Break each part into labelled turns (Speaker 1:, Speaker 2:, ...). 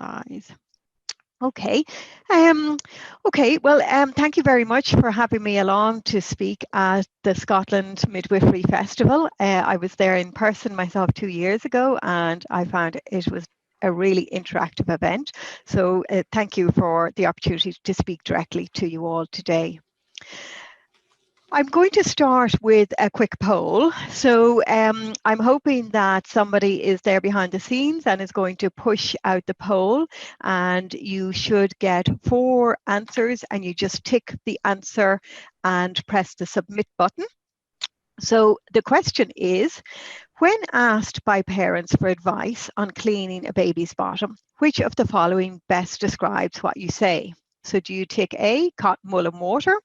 Speaker 1: eyes. Okay. Thank you very much for having me along to speak at the Scotland Midwifery Festival. I was there in person myself 2 years ago, and I found it was a really interactive event. So thank you for the opportunity to speak directly to you all today. I'm going to start with a quick poll. So I'm hoping that somebody is there behind the scenes and is going to push out the poll, and you should get 4 answers, and you just tick the answer and press the submit button. So the question is, when asked by parents for advice on cleaning a baby's bottom, which of the following best describes what you say? So do you tick A, cotton wool and water?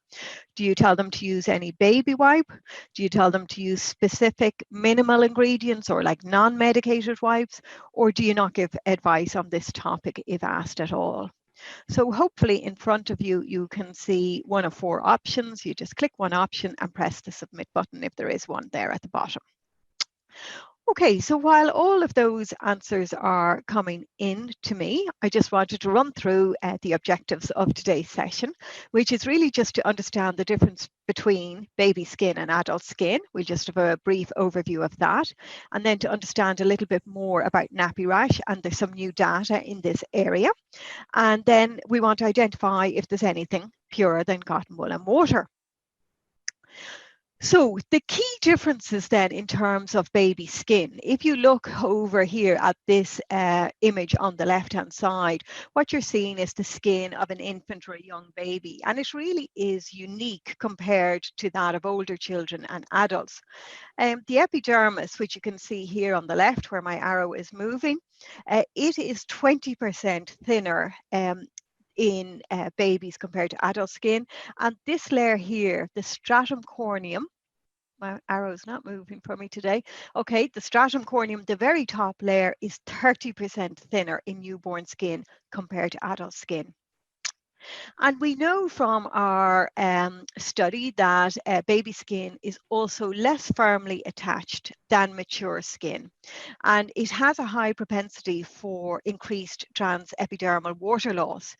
Speaker 1: Do you tell them to use any baby wipe? Do you tell them to use specific minimal ingredients or like non-medicated wipes? Or do you not give advice on this topic if asked at all? So hopefully in front of you, you can see one of 4 options. You just click one option and press the submit button if there is one there at the bottom. Okay, so while all of those answers are coming in to me, I just wanted to run through the objectives of today's session, which is really just to understand the difference between baby skin and adult skin. We'll just have a brief overview of that, and then to understand a little bit more about nappy rash, and there's some new data in this area. And then we want to identify if there's anything purer than cotton wool and water. So the key differences then in terms of baby skin, if you look over here at this image on the left-hand side, what you're seeing is the skin of an infant or a young baby, and it really is unique compared to that of older children and adults. The epidermis, which you can see here on the left where my arrow is moving, it is 20% thinner in babies compared to adult skin. And this layer here, the stratum corneum, my arrow's not moving for me today. Okay, the stratum corneum, the very top layer, is 30% thinner in newborn skin compared to adult skin. And we know from our study that baby skin is also less firmly attached than mature skin. And it has a high propensity for increased transepidermal water loss.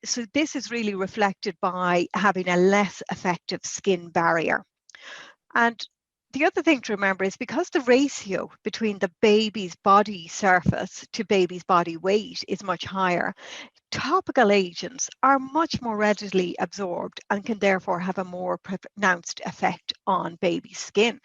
Speaker 1: So this is really reflected by having a less effective skin barrier. And the other thing to remember is because the ratio between the baby's body surface to baby's body weight is much higher, topical agents are much more readily absorbed and can therefore have a more pronounced effect on baby's skin.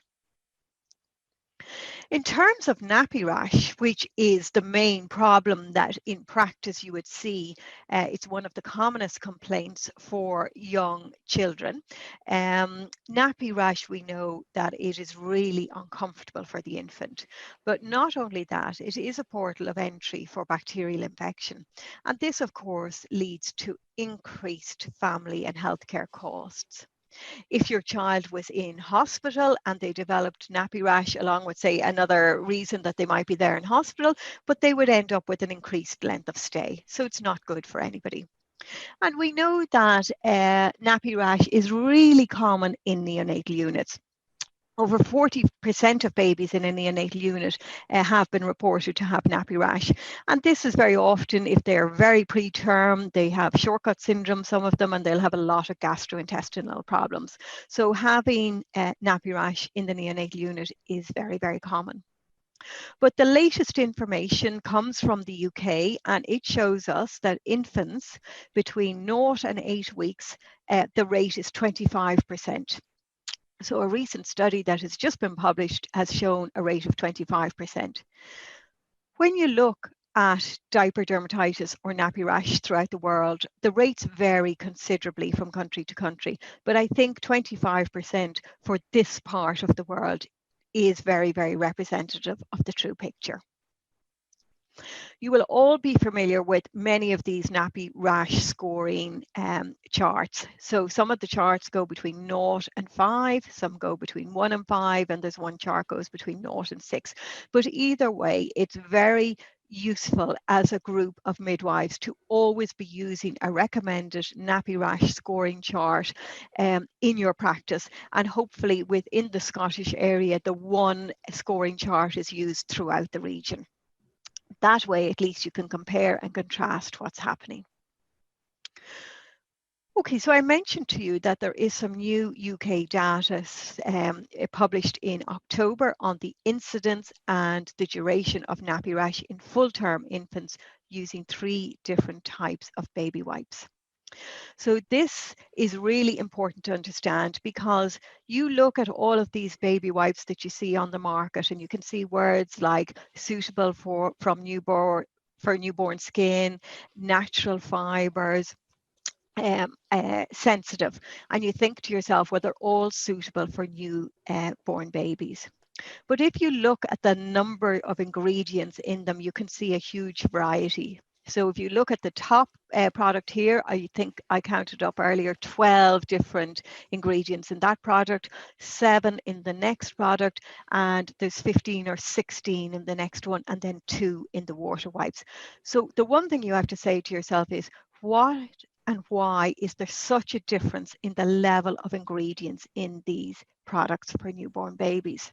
Speaker 1: In terms of nappy rash, which is the main problem that in practice you would see, it's one of the commonest complaints for young children. Nappy rash, we know that it is really uncomfortable for the infant, but not only that, it is a portal of entry for bacterial infection. And this, of course, leads to increased family and healthcare costs. If your child was in hospital and they developed nappy rash along with, say, another reason that they might be there in hospital, but they would end up with an increased length of stay. So it's not good for anybody. And we know that nappy rash is really common in neonatal units. Over 40% of babies in a neonatal unit have been reported to have nappy rash. And this is very often if they're very preterm, they have shortcut syndrome, some of them, and they'll have a lot of gastrointestinal problems. So having nappy rash in the neonatal unit is very, very common. But the latest information comes from the UK, and it shows us that infants between 0 and 8 weeks, the rate is 25%. So a recent study that has just been published has shown a rate of 25%. When you look at diaper dermatitis or nappy rash throughout the world, the rates vary considerably from country to country, but I think 25% for this part of the world is very, very representative of the true picture. You will all be familiar with many of these nappy rash scoring charts. So some of the charts go between 0 and 5, some go between 1 and 5, and there's one chart goes between 0 and 6. But either way, it's very useful as a group of midwives to always be using a recommended nappy rash scoring chart in your practice, and hopefully within the Scottish area, the one scoring chart is used throughout the region. That way, at least you can compare and contrast what's happening. Okay, so I mentioned to you that there is some new UK data published in October on the incidence and the duration of nappy rash in full-term infants using 3 different types of baby wipes. So this is really important to understand, because you look at all of these baby wipes that you see on the market, and you can see words like suitable for newborn skin, natural fibers, sensitive, and you think to yourself, well, they're all suitable for born babies. But if you look at the number of ingredients in them, you can see a huge variety. So if you look at the top product here, I think I counted up earlier 12 different ingredients in that product, 7 in the next product, and there's 15 or 16 in the next one, and then 2 in the WaterWipes. So the one thing you have to say to yourself is, what and why is there such a difference in the level of ingredients in these products for newborn babies?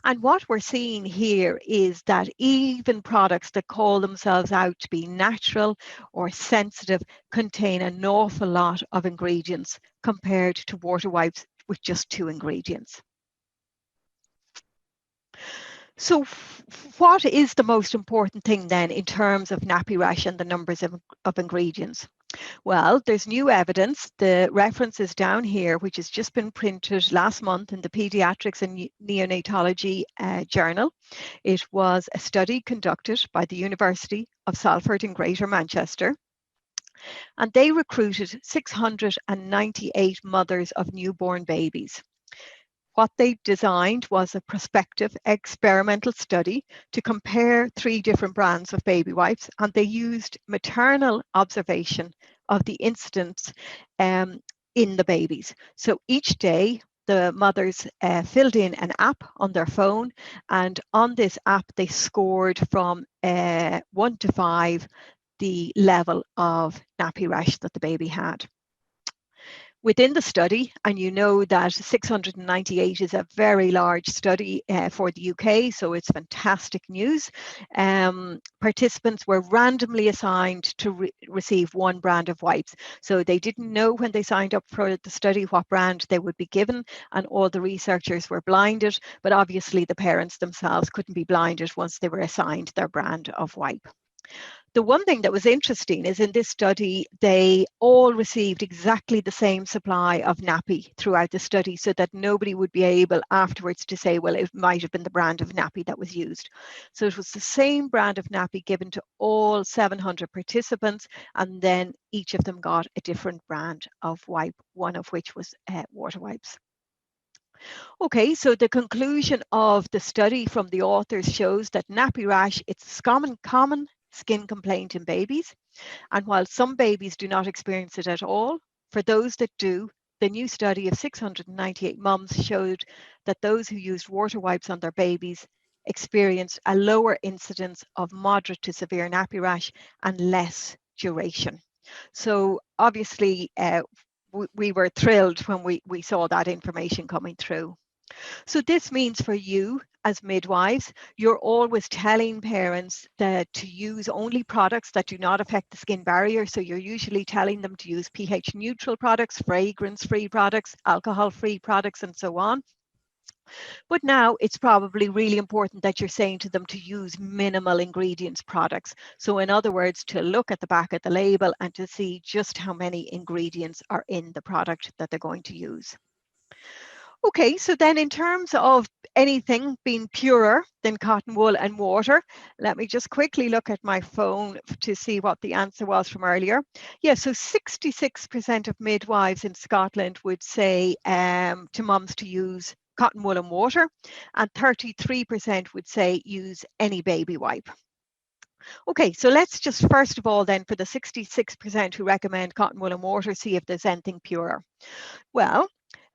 Speaker 1: And what we're seeing here is that even products that call themselves out to be natural or sensitive contain an awful lot of ingredients compared to WaterWipes with just 2 ingredients. So what is the most important thing then in terms of nappy rash and the numbers of ingredients? Well, there's new evidence. The reference is down here, which has just been printed last month in the Pediatrics and Neonatology journal. It was a study conducted by the University of Salford in Greater Manchester, and they recruited 698 mothers of newborn babies. What they designed was a prospective experimental study to compare 3 different brands of baby wipes, and they used maternal observation of the incidence in the babies. So each day, the mothers filled in an app on their phone, and on this app, they scored from 1 to 5 the level of nappy rash that the baby had. Within the study, and you know that 698 is a very large study for the UK, so it's fantastic news. Participants were randomly assigned to receive 1 brand of wipes. So they didn't know when they signed up for the study what brand they would be given, and all the researchers were blinded, but obviously the parents themselves couldn't be blinded once they were assigned their brand of wipe. The one thing that was interesting is in this study, they all received exactly the same supply of nappy throughout the study, so that nobody would be able afterwards to say, well, it might have been the brand of nappy that was used. So it was the same brand of nappy given to all 700 participants, and then each of them got a different brand of wipe, one of which was WaterWipes. Okay, so the conclusion of the study from the authors shows that nappy rash, it's a common skin complaint in babies. And while some babies do not experience it at all, for those that do, the new study of 698 mums showed that those who used WaterWipes on their babies experienced a lower incidence of moderate to severe nappy rash and less duration. So obviously, we were thrilled when we saw that information coming through. So this means for you as midwives, you're always telling parents that to use only products that do not affect the skin barrier. So you're usually telling them to use pH neutral products, fragrance-free products, alcohol-free products, and so on. But now it's probably really important that you're saying to them to use minimal ingredients products. So in other words, to look at the back of the label and to see just how many ingredients are in the product that they're going to use. Okay, so then in terms of anything being purer than cotton wool and water, let me just quickly look at my phone to see what the answer was from earlier. Yeah, so 66% of midwives in Scotland would say to mums to use cotton wool and water, and 33% would say use any baby wipe. Okay, so let's just first of all then, for the 66% who recommend cotton wool and water, see if there's anything purer. Well,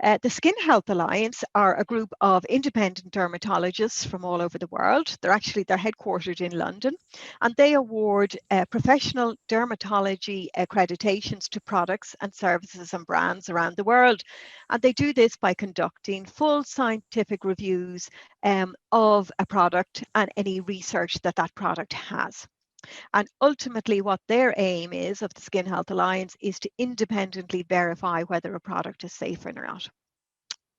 Speaker 1: The Skin Health Alliance are a group of independent dermatologists from all over the world. They're headquartered in London, and they award professional dermatology accreditations to products and services and brands around the world. And they do this by conducting full scientific reviews of a product and any research that that product has. And ultimately, what their aim is of the Skin Health Alliance is to independently verify whether a product is safe or not.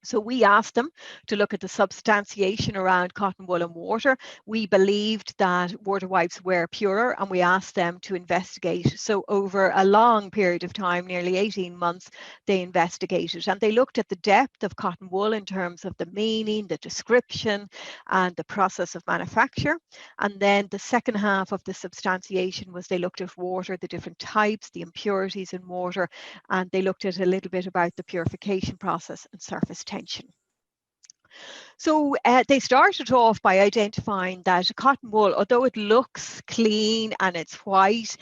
Speaker 1: So we asked them to look at the substantiation around cotton wool and water. We believed that WaterWipes were purer, and we asked them to investigate. So over a long period of time, nearly 18 months, they investigated, and they looked at the depth of cotton wool in terms of the meaning, the description, and the process of manufacture. And then the second half of the substantiation was they looked at water, the different types, the impurities in water, and they looked at a little bit about the purification process and surface tension. So they started off by identifying that cotton wool, although it looks clean and it's white,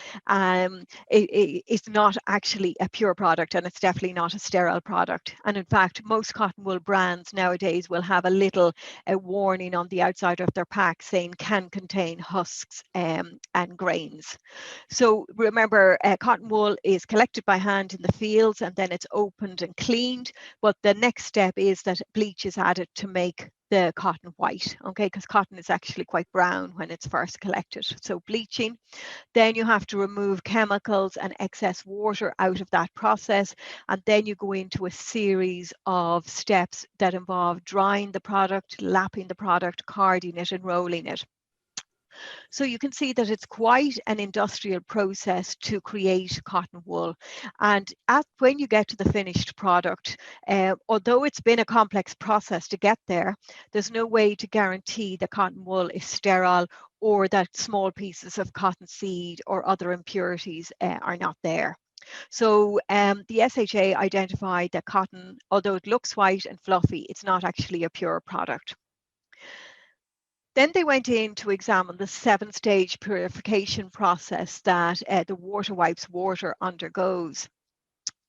Speaker 1: it's not actually a pure product, and it's definitely not a sterile product. And in fact, most cotton wool brands nowadays will have a little warning on the outside of their pack saying can contain husks and grains. So remember, cotton wool is collected by hand in the fields, and then it's opened and cleaned. But the next step is that bleach is added to make the cotton white, okay, because cotton is actually quite brown when it's first collected. So bleaching, then you have to remove chemicals and excess water out of that process, and then you go into a series of steps that involve drying the product, lapping the product, carding it, and rolling it. So you can see that it's quite an industrial process to create cotton wool. And when you get to the finished product, although it's been a complex process to get there, there's no way to guarantee the cotton wool is sterile or that small pieces of cottonseed or other impurities are not there. So the SHA identified that cotton, although it looks white and fluffy, it's not actually a pure product. Then they went in to examine the 7-stage purification process that the WaterWipes water undergoes.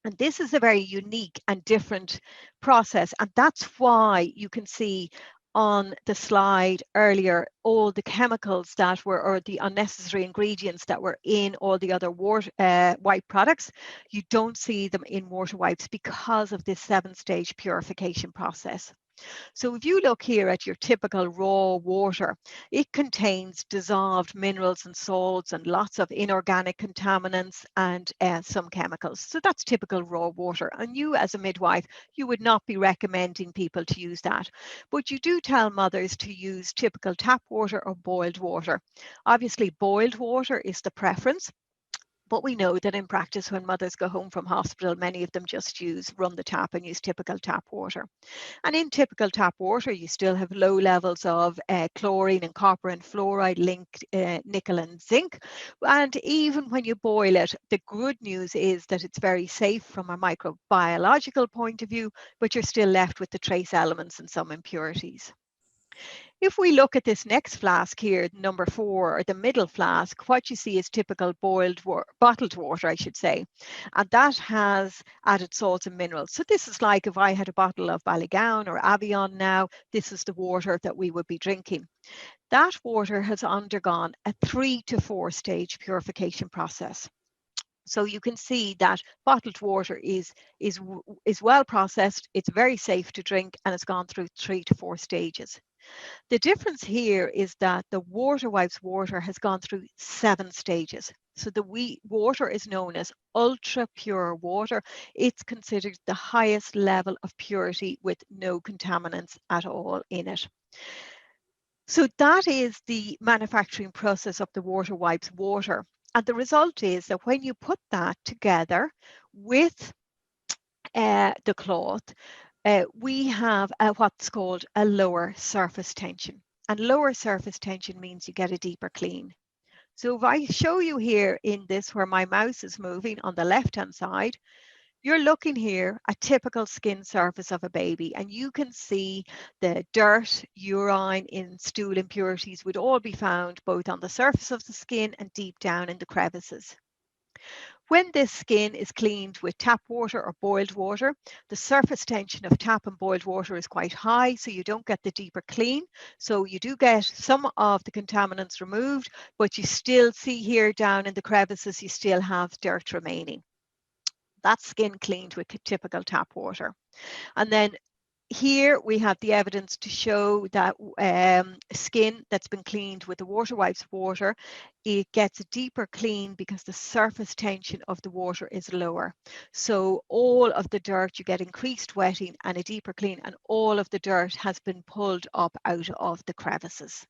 Speaker 1: And this is a very unique and different process. And that's why you can see on the slide earlier all the chemicals that were, or the unnecessary ingredients that were in all the other wipe products. You don't see them in WaterWipes because of this 7-stage purification process. So if you look here at your typical raw water, it contains dissolved minerals and salts and lots of inorganic contaminants and some chemicals. So that's typical raw water. And you as a midwife, you would not be recommending people to use that. But you do tell mothers to use typical tap water or boiled water. Obviously, boiled water is the preference. But we know that in practice, when mothers go home from hospital, many of them just run the tap and use typical tap water. And in typical tap water, you still have low levels of chlorine and copper and fluoride linked nickel and zinc. And even when you boil it, the good news is that it's very safe from a microbiological point of view, but you're still left with the trace elements and some impurities. If we look at this next flask here, number 4, or the middle flask, what you see is typical bottled water, I should say, and that has added salts and minerals. So this is like if I had a bottle of Ballygown or Avion now, this is the water that we would be drinking. That water has undergone a 3 to 4 stage purification process. So you can see that bottled water is well processed, it's very safe to drink, and it's gone through 3 to 4 stages. The difference here is that the WaterWipes water has gone through 7 stages. So the water is known as ultra pure water. It's considered the highest level of purity with no contaminants at all in it. So that is the manufacturing process of the WaterWipes water. And the result is that when you put that together with the cloth, we have what's called a lower surface tension. And lower surface tension means you get a deeper clean. So if I show you here in this where my mouse is moving on the left-hand side, you're looking here at typical skin surface of a baby, and you can see the dirt, urine, and stool impurities would all be found both on the surface of the skin and deep down in the crevices. When this skin is cleaned with tap water or boiled water, the surface tension of tap and boiled water is quite high, so you don't get the deeper clean. So you do get some of the contaminants removed, but you still see here down in the crevices, you still have dirt remaining. That's skin cleaned with typical tap water. And then here we have the evidence to show that skin that's been cleaned with the WaterWipes water, it gets a deeper clean because the surface tension of the water is lower. So all of the dirt, you get increased wetting and a deeper clean, and all of the dirt has been pulled up out of the crevices.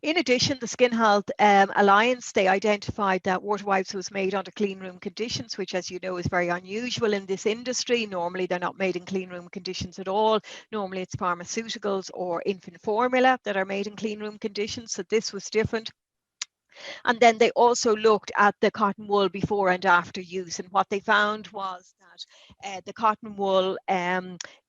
Speaker 1: In addition, the Skin Health Alliance, they identified that WaterWipes was made under clean room conditions, which, as you know, is very unusual in this industry. Normally, they're not made in clean room conditions at all. Normally, it's pharmaceuticals or infant formula that are made in clean room conditions. So this was different. And then they also looked at the cotton wool before and after use. And what they found was that the cotton wool,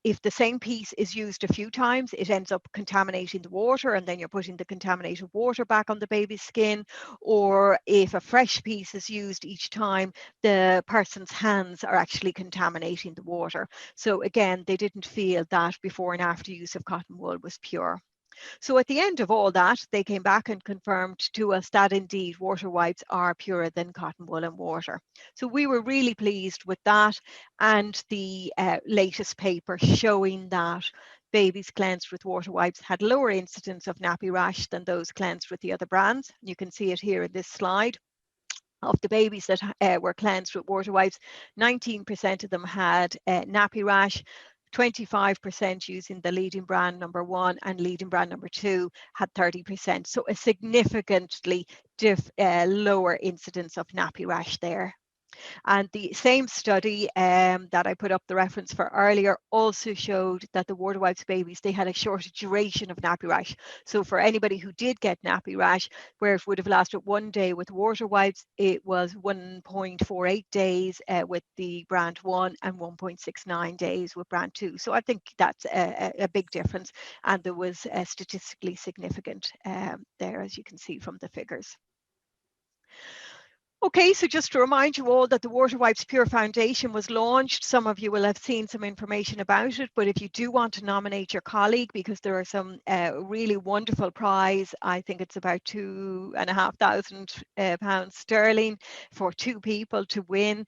Speaker 1: if the same piece is used a few times, it ends up contaminating the water, and then you're putting the contaminated water back on the baby's skin. Or if a fresh piece is used each time, the person's hands are actually contaminating the water. So again, they didn't feel that before and after use of cotton wool was pure. So at the end of all that, they came back and confirmed to us that indeed WaterWipes are purer than cotton wool and water. So we were really pleased with that, and the latest paper showing that babies cleansed with WaterWipes had lower incidence of nappy rash than those cleansed with the other brands. You can see it here in this slide. Of the babies that were cleansed with WaterWipes, 19% of them had nappy rash. 25% using the leading brand number 1 and leading brand number 2 had 30%. So a significantly lower incidence of nappy rash there. And the same study that I put up the reference for earlier also showed that the WaterWipes babies, they had a shorter duration of nappy rash. So for anybody who did get nappy rash, where it would have lasted 1 day with WaterWipes, it was 1.48 days with the brand 1 and 1.69 days with brand 2. So I think that's a big difference, and there was statistically significant there, as you can see from the figures. Okay, so just to remind you all that the WaterWipes Pure Foundation was launched. Some of you will have seen some information about it, but if you do want to nominate your colleague, because there are some really wonderful prize, I think it's about £2,500 sterling for 2 people to win.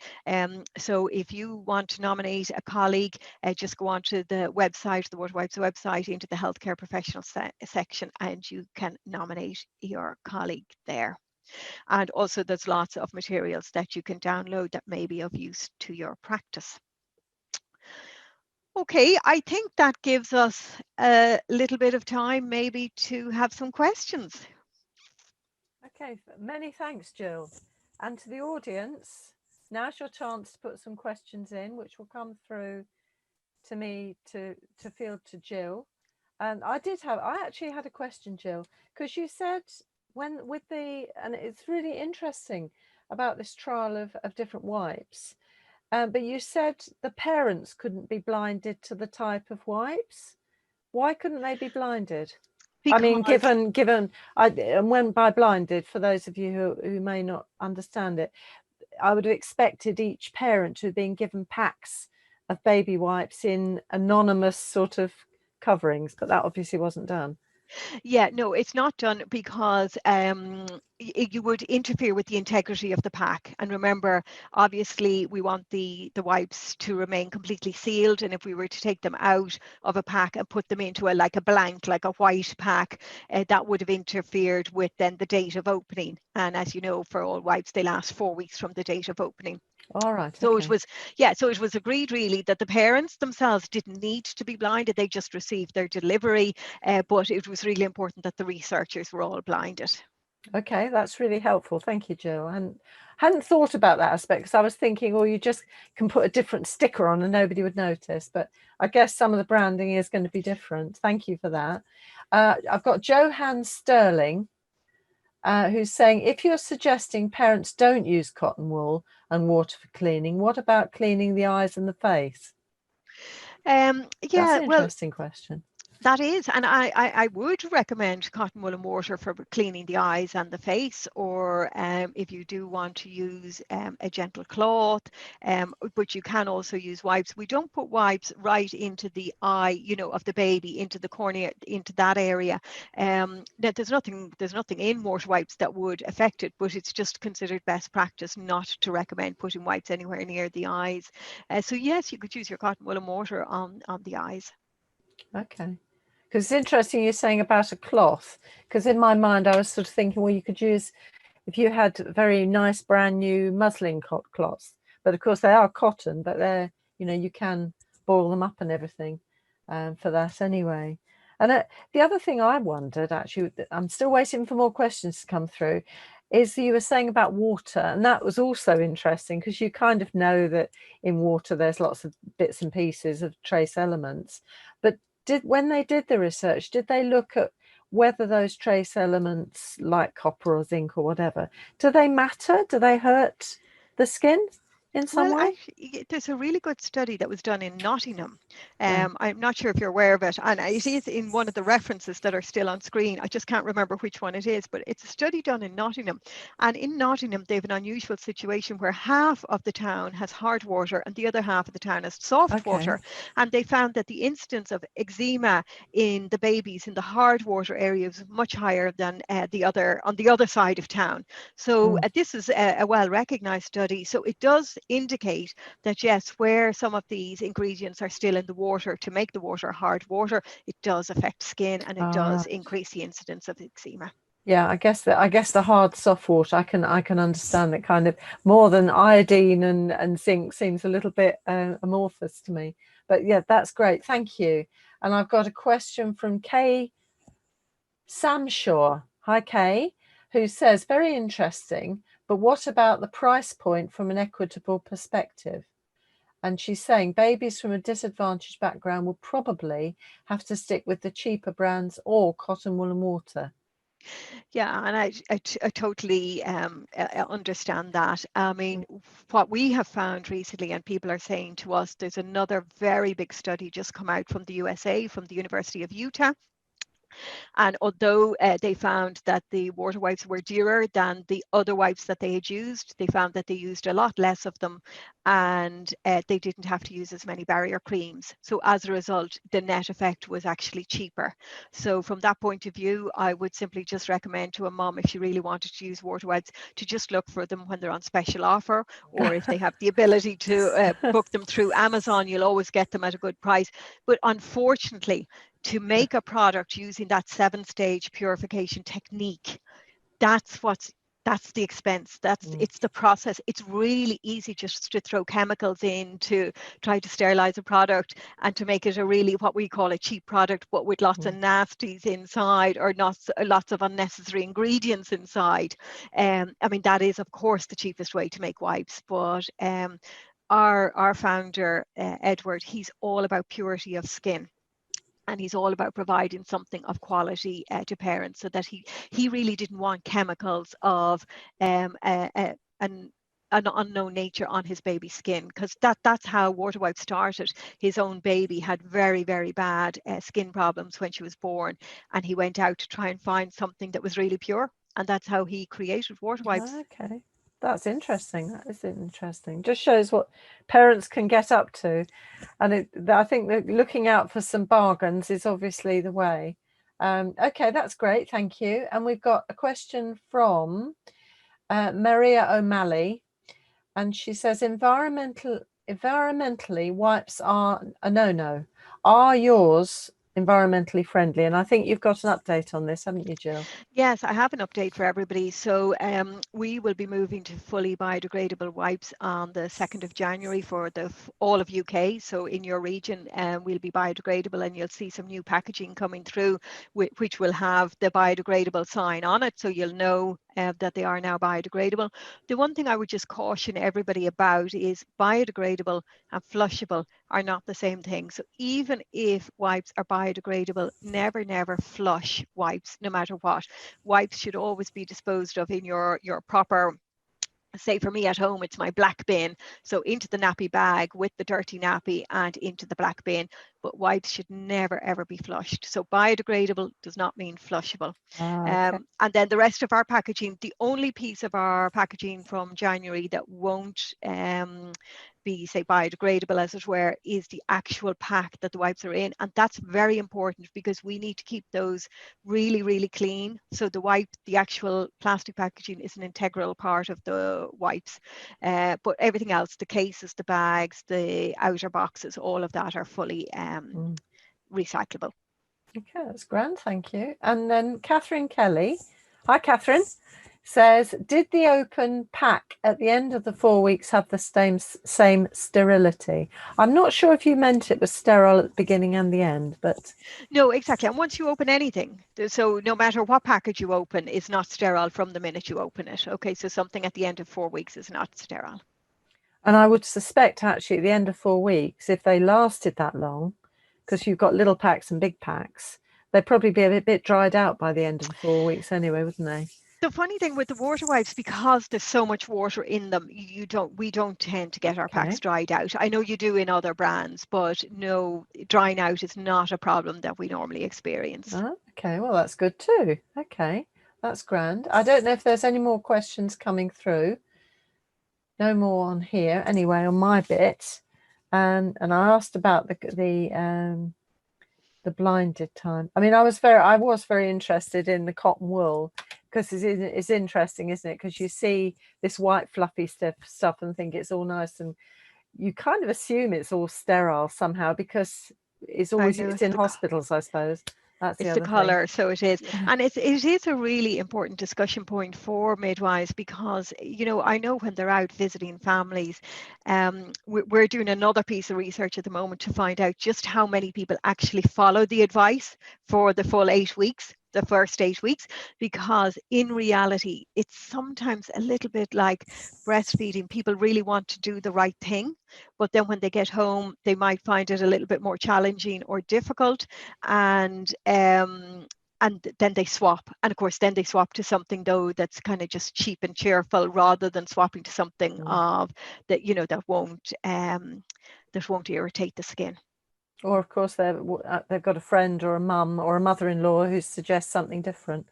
Speaker 1: So if you want to nominate a colleague, just go onto the website, the WaterWipes website, into the healthcare professional section, and you can nominate your colleague there. And also there's lots of materials that you can download that may be of use to your practice. Okay, I think that gives us a little bit of time maybe to have some questions.
Speaker 2: Okay, many thanks, Jill. And to the audience, now's your chance to put some questions in, which will come through to me to field to Jill. And I actually had a question, Jill, because you said and it's really interesting about this trial of different wipes, but you said the parents couldn't be blinded to the type of wipes. Why couldn't they be blinded?
Speaker 1: Because,
Speaker 2: I mean, given and when by blinded, for those of you who may not understand it, I would have expected each parent to have been given packs of baby wipes in anonymous sort of coverings, but that obviously wasn't done.
Speaker 1: yeah, no, it's not done because you would interfere with the integrity of the pack. And remember, obviously, we want the wipes to remain completely sealed. And if we were to take them out of a pack and put them into like a blank, like a white pack, that would have interfered with then the date of opening. And as you know, for all wipes, they last 4 weeks from the date of opening.
Speaker 2: All right.
Speaker 1: So
Speaker 2: okay.
Speaker 1: it was agreed really that the parents themselves didn't need to be blinded. They just received their delivery, but it was really important that the researchers were all blinded.
Speaker 2: Okay, that's really helpful. Thank you, Jill. And hadn't thought about that aspect, because I was thinking, well, you just can put a different sticker on and nobody would notice. But I guess some of the branding is going to be different. Thank you for that. I've got Johan Sterling, who's saying, if you're suggesting parents don't use cotton wool and water for cleaning, what about cleaning the eyes and the face? That's an interesting question.
Speaker 1: That is, and I would recommend cotton wool and water for cleaning the eyes and the face, or if you do want to use a gentle cloth, but you can also use wipes. We don't put wipes right into the eye, you know, of the baby, into the cornea, into that area. Now there's nothing in water wipes that would affect it, but it's just considered best practice not to recommend putting wipes anywhere near the eyes. So yes, you could use your cotton wool and water on the eyes.
Speaker 2: Okay. Because it's interesting you're saying about a cloth, because in my mind I was sort of thinking, well, you could use, if you had very nice brand new muslin cloths, but of course they are cotton, but they're, you know, you can boil them up and everything for that anyway. And the other thing I wondered, actually, I'm still waiting for more questions to come through, is you were saying about water, and that was also interesting because you kind of know that in water there's lots of bits and pieces of trace elements, but when they did the research, did they look at whether those trace elements like copper or zinc or whatever, do they matter? Do they hurt the skin in some
Speaker 1: Well,
Speaker 2: way?
Speaker 1: actually, there's a really good study that was done in Nottingham.
Speaker 2: Yeah.
Speaker 1: I'm not sure if you're aware of it, and it is in one of the references that are still on screen. I just can't remember which one it is, but it's a study done in Nottingham. And in Nottingham, they have an unusual situation where half of the town has hard water and the other half of the town has soft
Speaker 2: Okay.
Speaker 1: water. And they found that the incidence of eczema in the babies in the hard water area was much higher than on the other side of town. So this is a well-recognized study. So it does indicate that yes, where some of these ingredients are still in the water to make the water hard water, it does affect skin and it
Speaker 2: All
Speaker 1: does
Speaker 2: right.
Speaker 1: increase the incidence of eczema.
Speaker 2: Yeah, I guess the hard soft water, I can understand that kind of more than iodine and zinc seems a little bit amorphous to me. But yeah, that's great. Thank you. And I've got a question from Kay Samshaw. Hi, Kay, who says, very interesting, but what about the price point from an equitable perspective? And she's saying babies from a disadvantaged background will probably have to stick with the cheaper brands or cotton wool and water.
Speaker 1: Yeah, and I totally understand that. I mean, what we have found recently, and people are saying to us, there's another very big study just come out from the USA, from the University of Utah. And although they found that the water wipes were dearer than the other wipes that they had used, they found that they used a lot less of them, and they didn't have to use as many barrier creams. So as a result, the net effect was actually cheaper. So from that point of view, I would simply just recommend to a mom, if she really wanted to use water wipes, to just look for them when they're on special offer, or if they have the ability to book them through Amazon, you'll always get them at a good price. But unfortunately, to make a product using that 7-stage purification technique, that's the expense. It's the process. It's really easy just to throw chemicals in to try to sterilize a product and to make it a really, what we call, a cheap product, but with lots of nasties inside, or lots of unnecessary ingredients inside. I mean, that is of course the cheapest way to make wipes, but our founder, Edward, he's all about purity of skin. And he's all about providing something of quality to parents, so that he really didn't want chemicals of an unknown nature on his baby's skin, because that's how WaterWipes started. His own baby had very, very bad skin problems when she was born, and he went out to try and find something that was really pure, and that's how he created WaterWipes.
Speaker 2: Okay, that's interesting. That is interesting. Just shows what parents can get up to, and I think that looking out for some bargains is obviously the way. Okay, that's great. Thank you. And we've got a question from Maria O'Malley, and she says environmentally wipes are a no-no. Are yours environmentally friendly? And I think you've got an update on this, haven't you, Jill?
Speaker 1: Yes, I have an update for everybody. So we will be moving to fully biodegradable wipes on the 2nd of January for all of UK. So in your region, we'll be biodegradable, and you'll see some new packaging coming through, which will have the biodegradable sign on it. So you'll know that they are now biodegradable. The one thing I would just caution everybody about is biodegradable and flushable are not the same thing. So even if wipes are biodegradable, never flush wipes, no matter what. Wipes should always be disposed of in your proper, say for me at home, it's my black bin. So into the nappy bag with the dirty nappy and into the black bin. but wipes should never ever be flushed. So biodegradable does not mean flushable.
Speaker 2: Okay.
Speaker 1: And then the rest of our packaging, the only piece of our packaging from January that won't be, say, biodegradable, as it were, is the actual pack that the wipes are in. And that's very important because we need to keep those really, really clean. So the actual plastic packaging is an integral part of the wipes. But everything else, the cases, the bags, the outer boxes, all of that are fully recyclable.
Speaker 2: Okay, that's grand, thank you. And then Catherine Kelly, hi Catherine, says, did the open pack at the end of the 4 weeks have the same sterility? I'm not sure if you meant it was sterile at the beginning and the end, but...
Speaker 1: No, exactly. And once you open anything, so no matter what package you open, it's not sterile from the minute you open it. Okay, so something at the end of 4 weeks is not sterile.
Speaker 2: And I would suspect actually at the end of 4 weeks, if they lasted that long, because you've got little packs and big packs, they'd probably be a bit dried out by the end of the 4 weeks anyway, wouldn't they?
Speaker 1: The funny thing with the water wipes, because there's so much water in them, we don't tend to get our packs dried out. I know you do in other brands, but no, drying out is not a problem that we normally experience.
Speaker 2: Oh, okay, well that's good too. Okay, that's grand. I don't know if there's any more questions coming through. No more on here anyway on my bit. And I asked about the blinded time. I mean, I was very interested in the cotton wool because it's interesting, isn't it? Because you see this white fluffy stuff and think it's all nice, and you kind of assume it's all sterile somehow because it's always used in hospitals, I suppose. That's
Speaker 1: it's the color, so it is. And it is a really important discussion point for midwives because, you know, I know when they're out visiting families, we're doing another piece of research at the moment to find out just how many people actually follow the advice for the full 8 weeks, the first 8 weeks, because in reality, it's sometimes a little bit like breastfeeding. People really want to do the right thing, but then when they get home, they might find it a little bit more challenging or difficult. And then they swap, and of course then they swap to something though that's kind of just cheap and cheerful rather than swapping to something of that, you know, that won't irritate the skin.
Speaker 2: Or of course they've got a friend or a mum or a mother-in-law who suggests something different.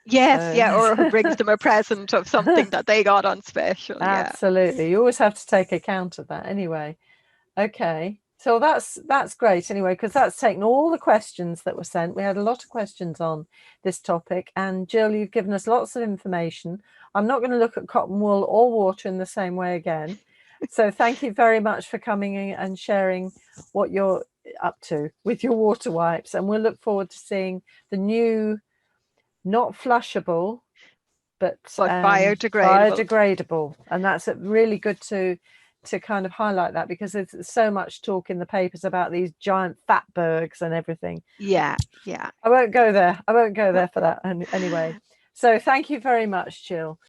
Speaker 1: Yes, so. Yeah, or who brings them a present of something that they got on special.
Speaker 2: Absolutely, you always have to take account of that anyway. Okay, so that's great anyway, because that's taken all the questions that were sent. We had a lot of questions on this topic, and Jill, you've given us lots of information. I'm not going to look at cotton wool or water in the same way again. So thank you very much for coming in and sharing what you're up to with your water wipes, and we'll look forward to seeing the new, not flushable, but biodegradable. And that's really good to kind of highlight that, because there's so much talk in the papers about these giant fatbergs and everything.
Speaker 1: Yeah.
Speaker 2: I won't go there for that anyway. So thank you very much, Jill.